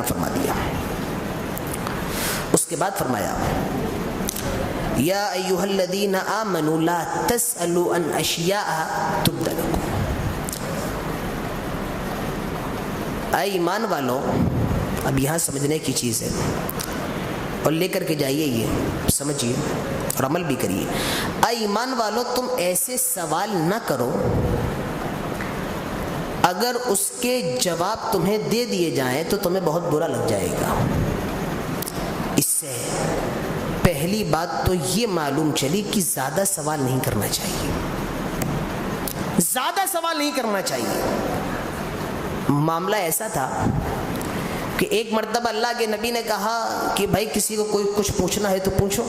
فرما دیا۔ اس کے بعد فرمایا یا ایھا الذین آمنوا لا تسألوا عن اشیاء تبد لکم، اے ایمان والو، اب یہاں سمجھنے کی چیز ہے اور لے کر کے جائیے، یہ سمجھیے اور عمل بھی کریے۔ اے ایمان والو، تم ایسے سوال نہ کرو اگر اس کے جواب تمہیں دے دیے جائیں تو تمہیں بہت برا لگ جائے گا۔ اس سے پہلی بات تو یہ معلوم چلی کہ زیادہ سوال نہیں کرنا چاہیے، زیادہ سوال نہیں کرنا چاہیے۔ معاملہ ایسا تھا کہ ایک مرتبہ اللہ کے نبی نے کہا کہ بھائی کسی کو کوئی کچھ پوچھنا ہے تو پوچھو۔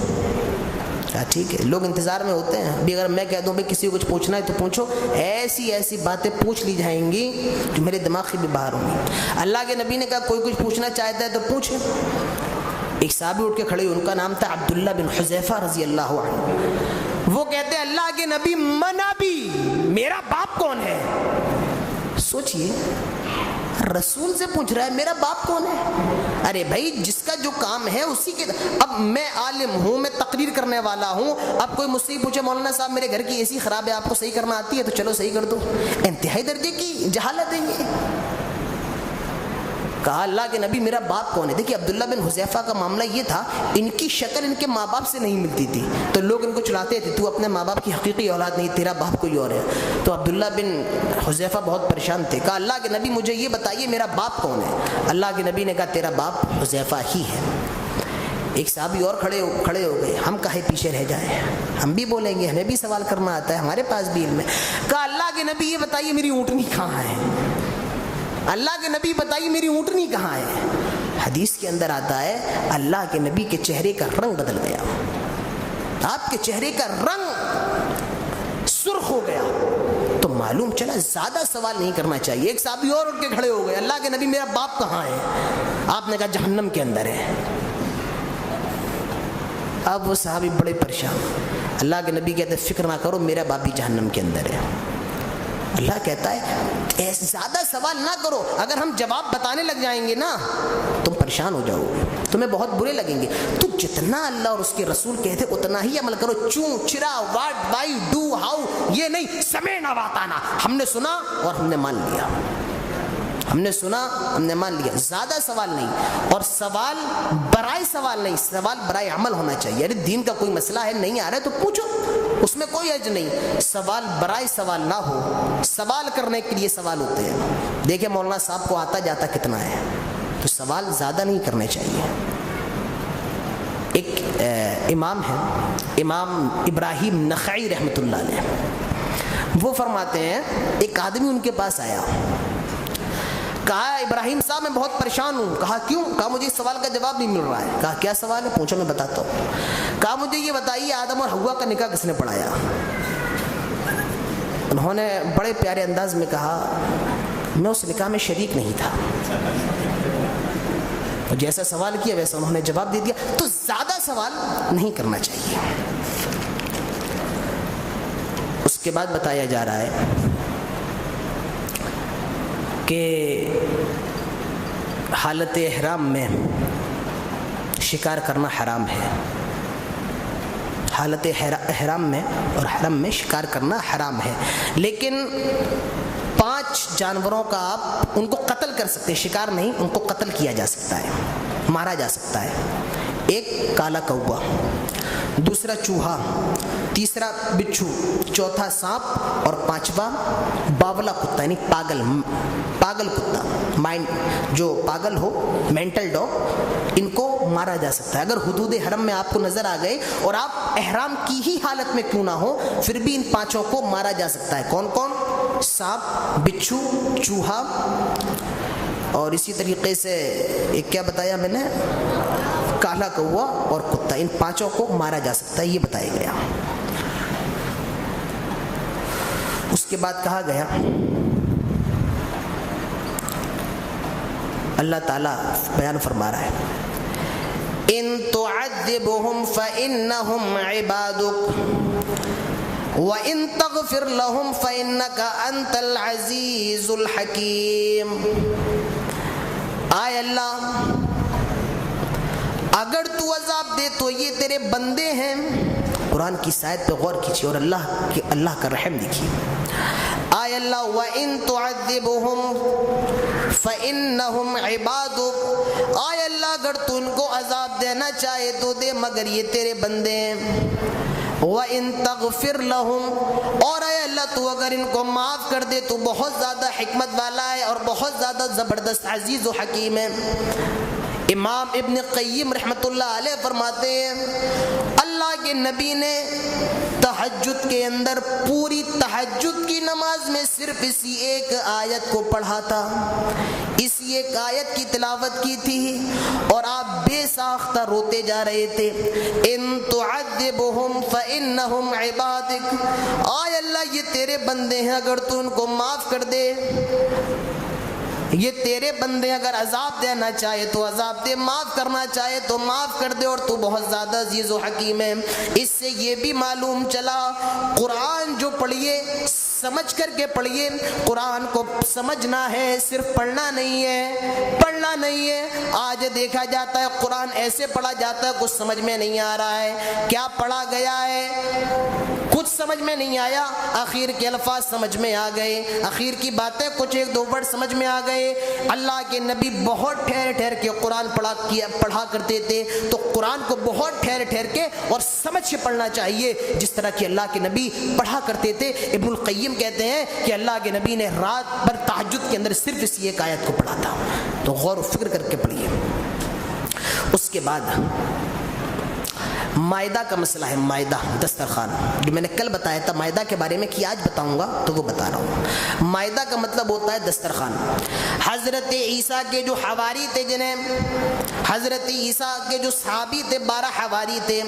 ٹھیک ہے، لوگ انتظار میں ہوتے ہیں، ابھی اگر میں کہہ دوں بھائی کسی کو کچھ پوچھنا ہے تو پوچھو، ایسی ایسی باتیں پوچھ لی جائیں گی جو میرے دماغ سے بھی باہر ہوں گی۔ اللہ کے نبی نے کہا کوئی کچھ پوچھنا چاہتا ہے تو پوچھے۔ ایک صحابی اٹھ کے کھڑے، ان کا نام تھا عبداللہ بن حذیفہ رضی اللہ عنہ۔ وہ کہتے ہیں اللہ کے نبی من ابی، میرا باپ کون ہے؟ سوچئے، رسول سے پوچھ رہا ہے میرا باپ کون ہے؟ ارے بھائی جس کا جو کام ہے اسی کے، اب میں عالم ہوں، میں تقریر کرنے والا ہوں، اب کوئی مجھ سے پوچھے مولانا صاحب میرے گھر کی اے سی خراب ہے، آپ کو صحیح کرنا آتی ہے تو چلو صحیح کر دو، انتہائی درجے کی جہالت ہے یہ۔ کہا اللہ کے نبی میرا باپ کون ہے؟ دیکھیے عبداللہ بن حذیفہ کا معاملہ یہ تھا، ان کی شکل ان کے ماں باپ سے نہیں ملتی تھی تو لوگ ان کو چلاتے تھے تو اپنے ماں باپ کی حقیقی اولاد نہیں، تیرا باپ کوئی اور ہے۔ تو عبداللہ بن حذیفہ بہت پریشان تھے، کہا اللہ کے نبی مجھے یہ بتائیے میرا باپ کون ہے؟ اللہ کے نبی نے کہا تیرا باپ حذیفہ ہی ہے۔ ایک صحابی اور کھڑے ہو گئے، ہم کاہے پیچھے رہ جائیں، ہم بھی بولیں گے، ہمیں بھی سوال کرنا آتا ہے، ہمارے پاس بھی علم ہے۔ کہا اللہ کے نبی یہ بتائیے میری اونٹنی کہاں ہے؟ اللہ کے نبی بتائیے میری اونٹنی کہاں ہے؟ حدیث کے اندر آتا ہے اللہ کے نبی کے چہرے کا رنگ بدل گیا، آپ کے چہرے کا رنگ سرخ ہو گیا، تو معلوم چلا زیادہ سوال نہیں کرنا چاہیے۔ ایک صحابی اور اٹھ کے کھڑے ہو گئے، اللہ کے نبی میرا باپ کہاں ہے؟ آپ نے کہا جہنم کے اندر ہے۔ اب وہ صحابی بڑے پریشان، اللہ کے نبی کہتے فکر نہ کرو میرا باپ بھی جہنم کے اندر ہے۔ اللہ کہتا ہے زیادہ سوال نہ کرو، اگر ہم جواب بتانے لگ جائیں گے نا تم پریشان ہو جاؤ گے، تمہیں بہت برے لگیں گے۔ تو جتنا اللہ اور اس کے رسول کہتے اتنا ہی عمل کرو، چوں چرا واٹ وائی ڈو ہاؤ یہ نہیں، سمعنا واطعنا، ہم نے سنا اور ہم نے مان لیا، ہم نے سنا ہم نے مان لیا، زیادہ سوال نہیں۔ اور سوال برائے سوال نہیں، سوال برائے عمل ہونا چاہیے۔ ارے دین کا کوئی مسئلہ ہے نہیں آ رہا ہے تو پوچھو، اس میں کوئی حرج نہیں، سوال برائے سوال نہ ہو، سوال کرنے کے لیے سوال ہوتے ہیں۔ دیکھیں مولانا صاحب کو آتا جاتا کتنا ہے، تو سوال زیادہ نہیں کرنے چاہیے۔ ایک امام ہے، امام ابراہیم نخعی رحمۃ اللہ علیہ، وہ فرماتے ہیں ایک آدمی ان کے پاس آیا، کہا ابراہیم صاحب میں بہت پریشان ہوں۔ کہا کیوں؟ کہا مجھے اس سوال کا جواب نہیں مل رہا ہے۔ کہا کیا سوال ہے؟ پوچھو میں بتاتا ہوں۔ کہا مجھے یہ بتائیے آدم اور حوا کا نکاح کس نے پڑھایا؟ انہوں نے بڑے پیارے انداز میں کہا میں اس نکاح میں شریک نہیں تھا۔ اور جیسا سوال کیا ویسا انہوں نے جواب دے دیا۔ تو زیادہ سوال نہیں کرنا چاہیے۔ اس کے بعد بتایا جا رہا ہے کہ حالت احرام میں شکار کرنا حرام ہے، حالت احرام میں اور حرم میں شکار کرنا حرام ہے، لیکن 5 جانوروں کا آپ ان کو قتل کر سکتے ہیں، شکار نہیں، ان کو قتل کیا جا سکتا ہے، مارا جا سکتا ہے۔ ایک کالا کوا، دوسرا چوہا، تیسرا بچھو، چوتھا سانپ اور 5واں باولا کتا، یعنی پاگل کتا، مائنڈ جو پاگل ہو، مینٹل ڈاگ، ان کو مارا جا سکتا ہے۔ اگر حدود حرم میں آپ کو نظر آ گئے اور آپ احرام کی ہی حالت میں کیوں نہ ہو پھر بھی ان 5 کو مارا جا سکتا ہے۔ کون کون؟ سانپ، بچھو، چوہا اور اسی طریقے سے ایک کیا بتایا میں نے، کالا کوا اور کتا، ان 5 کو مارا جا سکتا ہے، یہ بتایا گیا۔ اس کے بعد کہا گیا اللہ تعالیٰ بیان فرما رہا ہے ان تعذبهم فإنهم عبادك وإن تغفر لهم فإنك أنت العزيز الحكيم۔ آئے اللہ اگر تو عذاب دے تو یہ تیرے بندے ہیں. قرآن کی آیت پہ غور کیجیے اور اللہ کا رحم دیکھیے. آئے اللہ وَإِن تُعَذِّبْهُمْ فَإِنَّهُمْ عِبَادُكَ. آئے اللہ اگر تو ان کو عذاب دینا چاہے تو دے مگر یہ تیرے بندے ہیں. وَإِن تَغْفِرْ لَهُمْ. اور اے اللہ تو اگر ان کو معاف کر دے تو بہت زیادہ حکمت والا ہے اور بہت زیادہ زبردست عزیز و حکیم ہے. امام ابن قیم رحمۃ اللہ علیہ فرماتے ہیں اللہ کے نبی نے تہجد کے اندر پوری تہجد کی نماز میں صرف اسی ایک آیت کو پڑھا تھا، اسی ایک آیت کی تلاوت کی تھی اور آپ بے ساختہ روتے جا رہے تھے. ان تعذبهم فانهم عبادك. آئے اللہ یہ تیرے بندے ہیں اگر تو ان کو معاف کر دے، یہ تیرے بندے اگر عذاب دینا چاہے تو عذاب دے، معاف کرنا چاہے تو معاف کر دے، اور تو بہت زیادہ عزیز و حکیم ہے. اس سے یہ بھی معلوم چلا قرآن جو پڑھیے سمجھ کر کے پڑھیے. قرآن کو سمجھنا ہے، صرف پڑھنا نہیں ہے، پڑھنا نہیں ہے. آج دیکھا جاتا ہے قرآن ایسے پڑھا جاتا ہے کچھ سمجھ میں نہیں آ رہا ہے، کیا پڑھا گیا ہے کچھ سمجھ میں نہیں آیا، آخر کے الفاظ سمجھ میں آ گئے، آخر کی باتیں کچھ ایک دو ورڈ سمجھ میں آ گئے. اللہ کے نبی بہت ٹھہر ٹھہر کے قرآن پڑھا کرتے تھے، تو قرآن کو بہت ٹھہر ٹھہر کے اور سمجھ کے پڑھنا چاہیے جس طرح کہ اللہ کے نبی پڑھا کرتے تھے. ابن القیم کہتے ہیں کہ اللہ کے نبی نے رات بھر تہجد کے اندر صرف اسی ایک آیت کو پڑھا تھا. تو غور و فکر کر کے پڑھیے. اس کے بعد مائدہ کا مسئلہ ہے. مائدہ دسترخوان جو میں نے کل بتایا تھا مائدہ کے بارے میں کہ آج بتاؤں گا تو وہ بتا رہا ہوں. مائدہ کا مطلب ہوتا ہے دسترخوان. حضرت عیسیٰ کے جو حواری تھے، جنہیں حضرت عیسیٰ کے جو صحابی تھے 12 حواری تھے،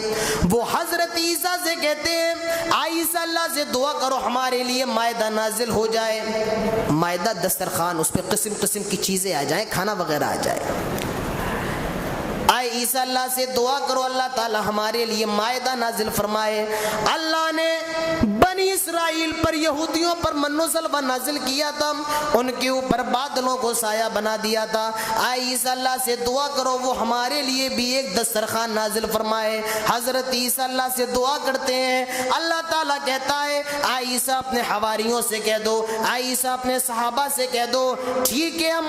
وہ حضرت عیسیٰ سے کہتے ہیں عیسیٰ اللہ سے دعا کرو ہمارے لیے مائدہ نازل ہو جائے. مائدہ دسترخوان، اس پہ قسم قسم کی چیزیں آ جائیں، کھانا وغیرہ آ جائے. آئے عیسیٰ اللہ سے دعا کرو اللہ تعالی ہمارے لیے مائدہ نازل فرمائے. اللہ نے بنی اسرائیل پر، یہودیوں پر من و سلوہ نازل کیا تھا، ان کے اوپر بادلوں کو سایہ بنا دیا تھا. آئے عیسیٰ اللہ سے دعا کرو وہ ہمارے لیے بھی ایک دسترخوان نازل فرمائے. حضرت عیسیٰ اللہ سے دعا کرتے ہیں، اللہ تعالیٰ کہتا ہے آئے عیسیٰ اپنے حواریوں سے کہہ دو، آئے عیسیٰ اپنے صحابہ سے کہہ دو ٹھیک ہے ہم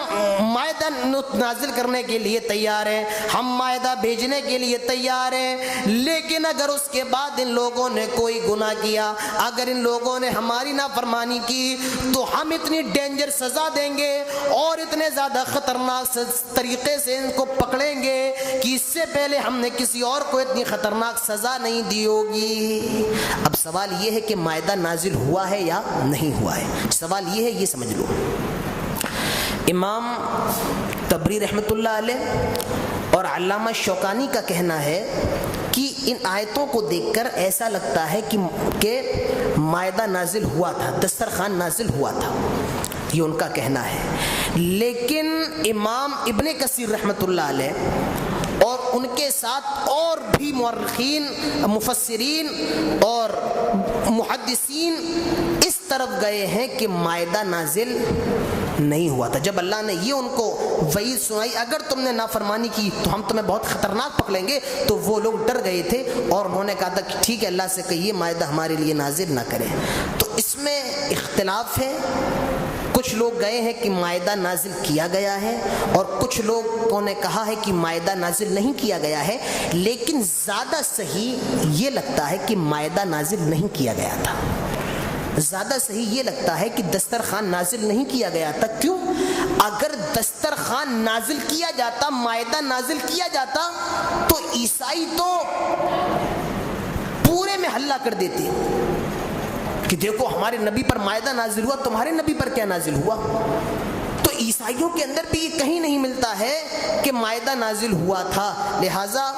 مائدہ نازل کرنے کے لیے تیار ہیں، ہم مائدہ بھیجنے کے لیے تیار ہیں، لیکن اگر اس کے بعد ان لوگوں نے کوئی گناہ کیا، اگر ان لوگوں نے ہماری نافرمانی کی تو ہم اتنی ڈینجر سزا دیں گے اور اتنے زیادہ خطرناک طریقے سے ان کو پکڑیں گے کہ اس سے پہلے ہم نے کسی اور کو اتنی خطرناک سزا نہیں دی ہوگی. اب سوال یہ ہے کہ مائدہ نازل ہوا ہے یا نہیں ہوا ہے. سوال یہ ہے، یہ سمجھ لو. امام طبری رحمۃ اللہ علیہ اور علامہ شوکانی کا کہنا ہے کہ ان آیتوں کو دیکھ کر ایسا لگتا ہے کہ مائدہ نازل ہوا تھا، دسترخوان نازل ہوا تھا، یہ ان کا کہنا ہے. لیکن امام ابن کثیر رحمۃ اللہ علیہ اور ان کے ساتھ اور بھی مورخین، مفسرین اور محدثین اس طرف گئے ہیں کہ مائدہ نازل نہیں ہوا تھا. جب اللہ نے یہ ان کو وعید سنائی اگر تم نے نافرمانی کی تو ہم تمہیں بہت خطرناک پکڑیں گے، تو وہ لوگ ڈر گئے تھے اور انہوں نے کہا تھا کہ ٹھیک ہے اللہ سے کہیے مائدہ ہمارے لیے نازل نہ کرے. تو اس میں اختلاف ہے. کچھ لوگ گئے ہیں کہ مائدہ نازل کیا گیا ہے اور کچھ لوگوں نے کہا ہے کہ مائدہ نازل نہیں کیا گیا ہے. لیکن زیادہ صحیح یہ لگتا ہے کہ مائدہ نازل نہیں کیا گیا تھا. زیادہ صحیح یہ لگتا ہے کہ دسترخوان نازل نہیں کیا گیا تھا. کیوں؟ اگر دسترخوان نازل کیا جاتا، مائدہ نازل کیا جاتا تو عیسائی تو پورے میں حلہ کر دیتے کہ دیکھو ہمارے نبی پر مائدہ نازل ہوا، تمہارے نبی پر کیا نازل ہوا. تو عیسائیوں کے اندر بھی یہ کہیں نہیں ملتا ہے کہ مائدہ نازل ہوا تھا. لہٰذا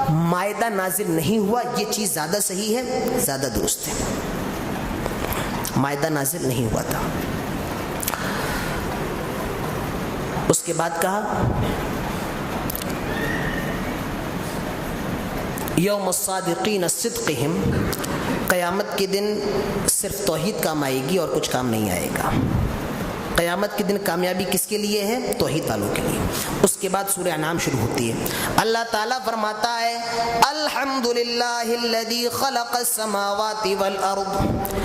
مائدہ نازل نہیں ہوا، یہ چیز زیادہ صحیح ہے، زیادہ درست ہے. مائدہ نازل نہیں ہوا تھا. اس کے بعد کہا یوم الصادقین صدقہم، قیامت کے دن صرف توحید کام آئے گی اور کچھ کام نہیں آئے گا. قیامت کے دن کامیابی کس کے لیے ہے؟ توحید والوں کے لیے۔ اس کے بعد سورہ انعام شروع ہوتی ہے۔ اللہ تعالیٰ فرماتا ہے الحمدللہ الذی خلق السماوات والارض،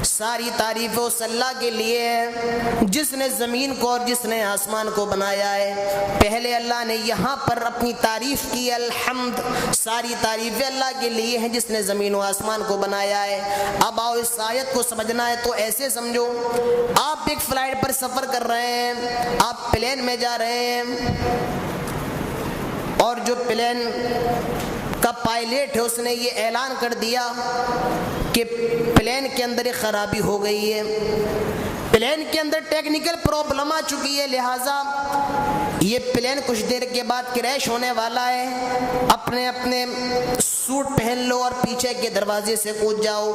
ساری تعریف اس اللہ کے لیے ہے جس نے زمین کو اور جس نے آسمان کو بنایا ہے۔ پہلے اللہ نے یہاں پر اپنی تعریف کی، الحمد، ساری تعریفیں اللہ کے لیے ہیں جس نے زمین و آسمان کو بنایا ہے۔ اب آؤ اس آیت کو سمجھنا ہے تو ایسے سمجھو، آپ ایک فلائٹ پر سفر کر رہے ہیں، آپ پلین میں جا رہے ہیں، اور جو پلین کا پائلٹ ہے اس نے یہ اعلان کر دیا کہ پلین کے اندر ایک خرابی ہو گئی ہے، پلین کے اندر ٹیکنیکل پرابلم آ چکی ہے، لہٰذا یہ پلین کچھ دیر کے بعد کریش ہونے والا ہے، اپنے اپنے سوٹ پہن لو اور پیچھے کے دروازے سے کود جاؤ۔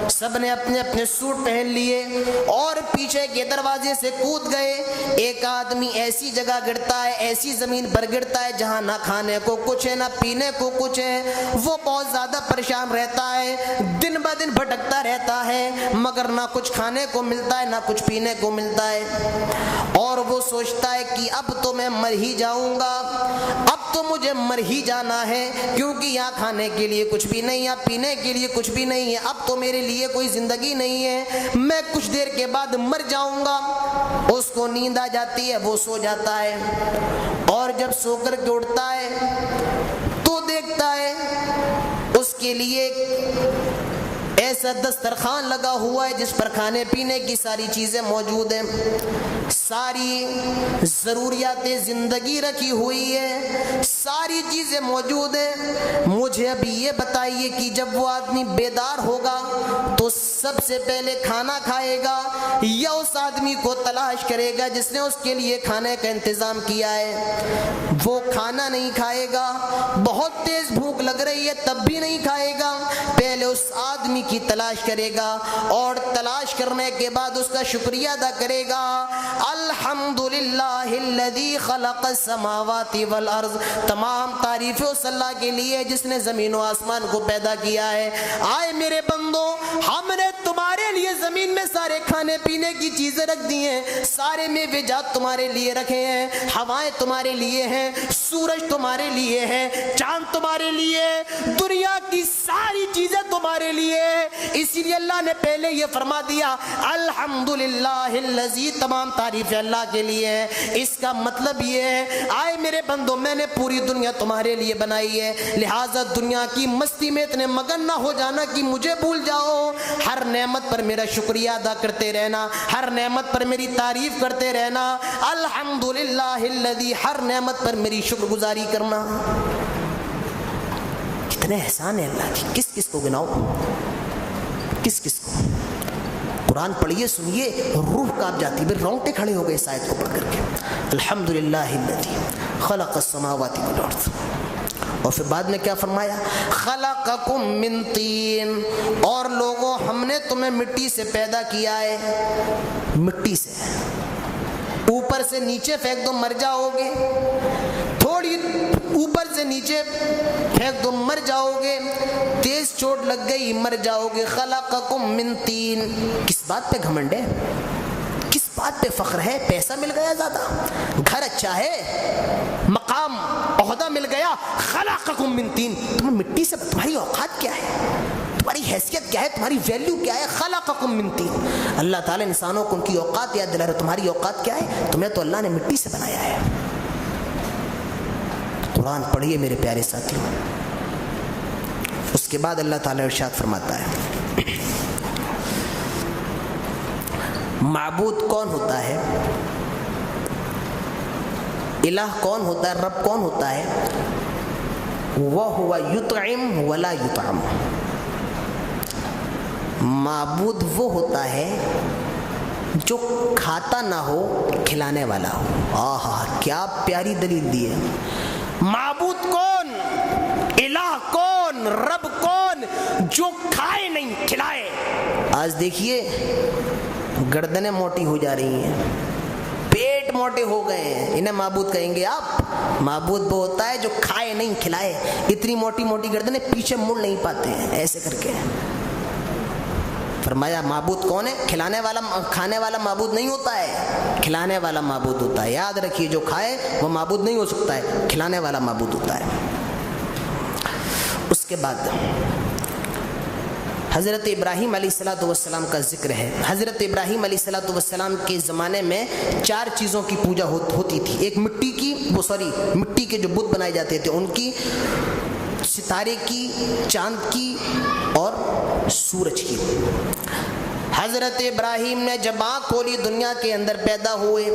سب نے اپنے اپنے سوٹ پہن لیے اور پیچھے کے دروازے سے کود گئے۔ ایک آدمی ایسی جگہ گرتا ہے، ایسی زمین پر گرتا ہے جہاں نہ کھانے کو کچھ ہے نہ پینے کو کچھ ہے، وہ بہت زیادہ پریشان رہتا ہے، دن بہ دن بھٹکتا رہتا ہے، مگر نہ کچھ کھانے کو ملتا ہے نہ کچھ پینے کو ملتا ہے، اور وہ سوچتا ہے کہ اب تو میں مر ہی جاؤں گا، اب تو مجھے مر ہی جانا ہے، کیونکہ یہاں کھانے کے لیے کچھ بھی نہیں ہے، پینے کے لیے کچھ بھی نہیں ہے، اب تو میرے لیے کوئی زندگی نہیں ہے، میں کچھ دیر کے بعد مر جاؤں گا۔ اس کو نیند آ جاتی ہے، وہ سو جاتا ہے، اور جب سو کر کے اٹھتا ہے تو دیکھتا ہے اس کے لیے ایسا دسترخوان لگا ہوا ہے جس پر کھانے پینے کی ساری چیزیں موجود ہیں، ساری ضروریات زندگی رکھی ہوئی ہے، ساری چیزیں موجود ہیں۔ مجھے ابھی یہ بتائیے کہ جب وہ آدمی بیدار ہوگا تو سب سے پہلے کھانا کھائے گا یا اس آدمی کو تلاش کرے گا جس نے اس کے لیے کھانے کا انتظام کیا ہے؟ وہ کھانا نہیں کھائے گا، بہت تیز بھوک لگ رہی ہے تب بھی نہیں کھائے گا، پہلے اس آدمی کی تلاش کرے گا، اور تلاش کرنے کے بعد اس کا شکریہ ادا کرے گا۔ الحمدللہ الذی خلق السماوات والارض، تمام تعریفیں اس اللہ کے لیے جس نے زمین و آسمان کو پیدا کیا ہے۔ آئے میرے بندو، ہم نے تمہارے لیے زمین میں سارے کھانے پینے کی چیزیں رکھ دی ہیں، سارے میوے جات تمہارے لیے رکھے ہیں، ہوائیں تمہارے لیے ہیں، سورج تمہارے لیے ہے، چاند تمہارے لیے، دنیا کی ساری چیزیں تمہارے لیے، اسی لیے اللہ نے پہلے یہ فرما دیا الحمدللہ الذی، تمام تعریفیں اللہ کے لیے ہے۔ اس کا مطلب یہ ہے آئے میرے بندو، میں نے پوری دنیا تمہارے لیے بنائی ہے، لہٰذا دنیا کی مستی میں اتنے مگن نہ ہو جانا کہ مجھے بھول جاؤ، ہر نعمت پر میرا شکریہ ادا کرتے رہنا، ہر نعمت پر میری تعریف کرتے رہنا، الحمدللہ الذی، ہر نعمت پر میری شکر گزاری کرنا۔ کتنے احسان ہے اللہ کی، کس کس کو گناؤ، کس کس کو؟ قرآن پڑھیے، سنیے، روح کانپ جاتی ہے، رونگٹے کھڑے ہو گئے اس آیت کو پڑھ کر کے، الحمدللہ الذی خلق السماوات والارض، اور پھر بعد میں کیا فرمایا؟ خلقکم من طین، اور لوگوں ہم نے تمہیں مٹی سے پیدا کیا ہے، مٹی سے، اوپر سے نیچے پھینک دو مر جاؤ گے، تھوڑی اوپر سے نیچے پھینک دو مر جاؤ گے، تیز چوٹ لگ گئی مر جاؤ گے۔ خلقکم من طین، کس بات پہ گھمنڈ ہے، کس بات پہ فخر ہے؟ پیسہ مل گیا زیادہ، گھر اچھا ہے، مقام عہدہ مل گیا، خلقکم من طین، تمہیں مٹی سے، تمہاری اوقات کیا ہے، تمہاری حیثیت کیا ہے، تمہاری ویلیو کیا ہے؟ خلقکم من طین، اللہ تعالیٰ انسانوں کو ان کی اوقات یاد دلا رہا ہے، تمہاری اوقات کیا ہے؟ تمہیں تو اللہ نے مٹی سے بنایا ہے۔ قرآن پڑھیے میرے پیارے ساتھیوں۔ اس کے بعد اللہ تعالیٰ ارشاد فرماتا ہے معبود کون ہوتا ہے، الہ کون ہوتا ہے، رب کون ہوتا ہے؟ وَهُوَ يُطْعِمُ وَلَا يُطْعَمُ، معبود وہ ہوتا ہے جو کھاتا نہ ہو کھلانے والا ہو۔ آہا کیا پیاری دلیل دی ہے۔ معبود کون، الہ کون، رب کون؟ جو کھائے نہیں کھلائے۔ آج دیکھیے گردنیں موٹی ہو جا رہی ہیں، پیٹ موٹے ہو گئے ہیں، انہیں معبود کہیں گے آپ؟ معبود وہ ہوتا ہے جو کھائے نہیں کھلائے، اتنی موٹی موٹی گردنیں پیچھے مڑ نہیں پاتے ہیں ایسے کر کے۔ فرمایا معبود کون ہے؟ کھلانے والا کھانے والا معبود نہیں ہوتا ہے، کھلانے والا معبود ہوتا ہے. یاد رکھیے جو کھائے وہ معبود نہیں ہو سکتا ہے، کھلانے والا معبود ہوتا ہے. اس کے بعد حضرت ابراہیم علیہ السلام کا ذکر ہے. حضرت ابراہیم علیہ السلام کے زمانے میں 4 چیزوں کی پوجا ہوتی تھی. ایک مٹی کے جو بت بنائے جاتے تھے ان کی، ستارے کی، چاند کی اور سورج کی. حضرت ابراہیم نے جب آنکھ کھولی دنیا کے اندر پیدا ہوئے.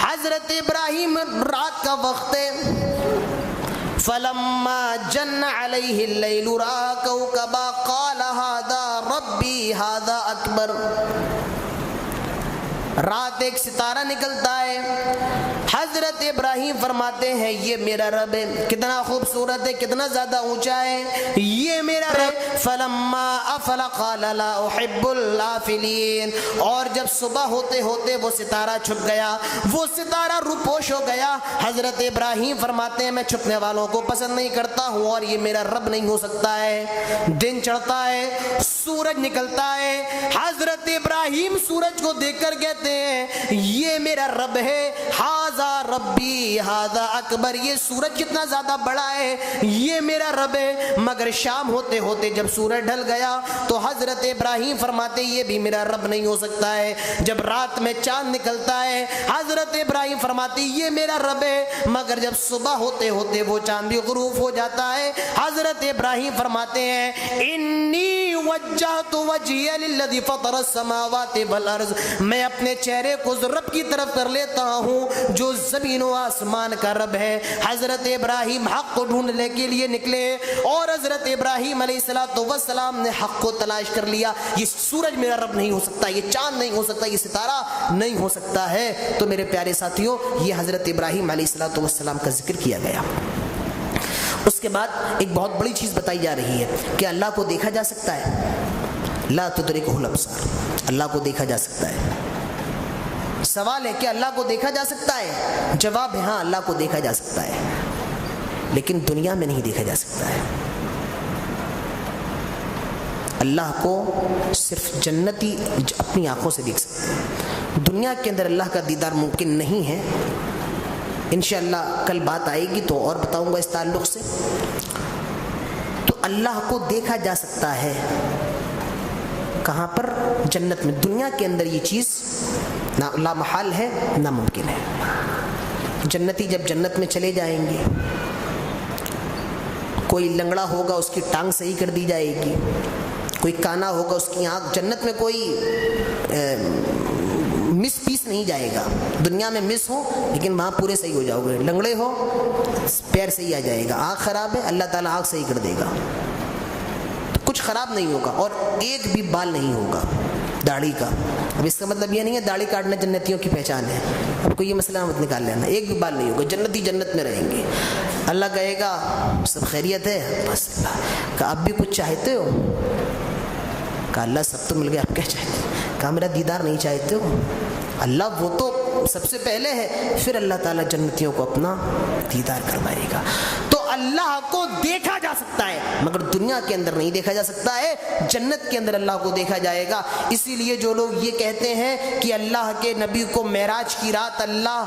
حضرت ابراہیم رات کا وقت ہے. فلما جن علیہ اللیل رأى کوکبا قال هذا ربی هذا اکبر. رات ایک ستارہ نکلتا ہے. حضرت ابراہیم فرماتے ہیں یہ میرا رب ہے. کتنا خوبصورت ہے، کتنا زیادہ اونچا ہے، یہ میرا رب. فلما افل قال لا احب الافلین. اور جب صبح ہوتے ہوتے وہ ستارہ چھپ گیا، وہ ستارہ روپوش ہو گیا. حضرت ابراہیم فرماتے ہیں میں چھپنے والوں کو پسند نہیں کرتا ہوں اور یہ میرا رب نہیں ہو سکتا ہے. دن چڑھتا ہے، سورج نکلتا ہے. حضرت ابراہیم سورج کو دیکھ کر کہتے ہیں یہ میرا رب ہے. ہاذا ربی ہاذا اکبر. یہ سورج کتنا زیادہ بڑا ہے، یہ میرا رب ہے. مگر شام ہوتے ہوتے جب سورج ڈھل گیا تو حضرت ابراہیم فرماتے یہ بھی میرا رب نہیں ہو سکتا ہے. جب رات میں چاند نکلتا ہے حضرت ابراہیم فرماتے یہ میرا رب ہے. مگر جب صبح ہوتے ہوتے وہ چاند بھی غروب ہو جاتا ہے. حضرت ابراہیم فرماتے ہیں انی وجہت وجہی للذی فطر السماوات والارض. میں اپنے چہرے کو رب کی طرف کر لیتا ہوں جو زمین و آسمان کا رب ہے. حضرت ابراہیم حق کو ڈھونڈنے کے لیے نکلے اور حضرت ابراہیم علیہ السلام نے حق کو تلاش کر لیا. یہ سورج میرا رب نہیں ہو سکتا، یہ چاند نہیں ہو سکتا، یہ ستارہ نہیں ہو سکتا ہے. تو میرے پیارے ساتھیوں یہ حضرت ابراہیم علیہ السلام کا ذکر کیا گیا. اس کے بعد ایک بہت بڑی چیز بتائی جا رہی ہے کہ اللہ کو دیکھا جا سکتا ہے. لا تدرکہ الابصار. اللہ کو دیکھا جا سکتا ہے. سوال ہے کہ اللہ کو دیکھا جا سکتا ہے؟ جواب ہے ہاں اللہ کو دیکھا جا سکتا ہے، لیکن دنیا میں نہیں دیکھا جا سکتا ہے. اللہ کو صرف جنتی اپنی آنکھوں سے دیکھ سکتے ہیں. دنیا کے اندر اللہ کا دیدار ممکن نہیں ہے. انشاءاللہ کل بات آئے گی تو اور بتاؤں گا اس تعلق سے. تو اللہ کو دیکھا جا سکتا ہے کہاں پر؟ جنت میں. دنیا کے اندر یہ چیز لا محال ہے، ناممکن ہے. جنتی جب جنت میں چلے جائیں گے، کوئی لنگڑا ہوگا اس کی ٹانگ صحیح کر دی جائے گی، کوئی کانا ہوگا اس کی آنکھ. جنت میں کوئی مس پیس نہیں جائے گا. دنیا میں مس ہو لیکن وہاں پورے صحیح ہو جاؤ گے. لنگڑے ہو پیر صحیح آ جائے گا. آنکھ خراب ہے اللہ تعالیٰ آنکھ صحیح کر دے گا. کچھ خراب نہیں ہوگا اور ایک بھی بال نہیں ہوگا داڑھی کا. اب اس کا مطلب یہ نہیں ہے داڑھی کاٹنا جنتیوں کی پہچان ہے. اب کوئی یہ مسئلہ مت نکال لینا. ایک بھی بال نہیں ہوگا. جنتی جنت میں رہیں گے. اللہ کہے گا سب خیریت ہے؟ بس. کہا اب بھی کچھ چاہتے ہو؟ کہا اللہ سب تو مل گیا، آپ کیا چاہتے ہو؟ کہا میرا دیدار نہیں چاہتے ہو؟ اللہ وہ تو سب سے پہلے ہے، پھر اللہ تعالیٰ جنتیوں کو اپنا دیدار کروائے گا. تو اللہ کو دیکھا جا سکتا ہے مگر دنیا کے اندر نہیں دیکھا جا سکتا ہے. جنت کے اندر اللہ کو دیکھا جائے گا. اسی لیے جو لوگ یہ کہتے ہیں کہ اللہ کے نبی کو معراج کی رات اللہ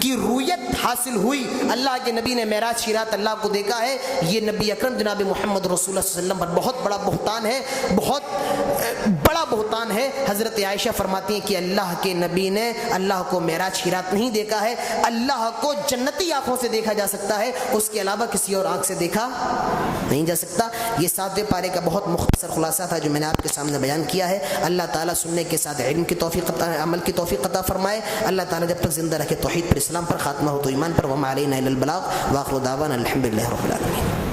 کی رویت حاصل ہوئی، اللہ کے نبی نے معراج کی رات اللہ کو دیکھا ہے، یہ نبی اکرم جناب محمد رسول اللہ صلی اللہ علیہ وسلم پر بہت بڑا بہتان ہے، بہت بڑا بہتان ہے. حضرت عائشہ فرماتی ہیں کہ اللہ کے نبی نے اللہ کو معراج کی رات نہیں دیکھا ہے. اللہ کو جنتی آنکھوں سے دیکھا جا سکتا ہے، اس کے علاوہ کسی اور آنکھ سے دیکھا نہیں جا سکتا. یہ 7ویں پارے کا بہت مختصر خلاصہ تھا جو میں نے آپ کے سامنے بیان کیا ہے. اللہ تعالیٰ سننے کے ساتھ علم کی توفیق عمل کی توفیق عطا فرمائے. اللہ تعالیٰ جب تک زندہ رکھے توحید پر، اسلام پر، خاتمہ ہو تو ایمان پر. وما علینا الا البلاغ. واخر دعوانا الحمدللہ رب العالمین.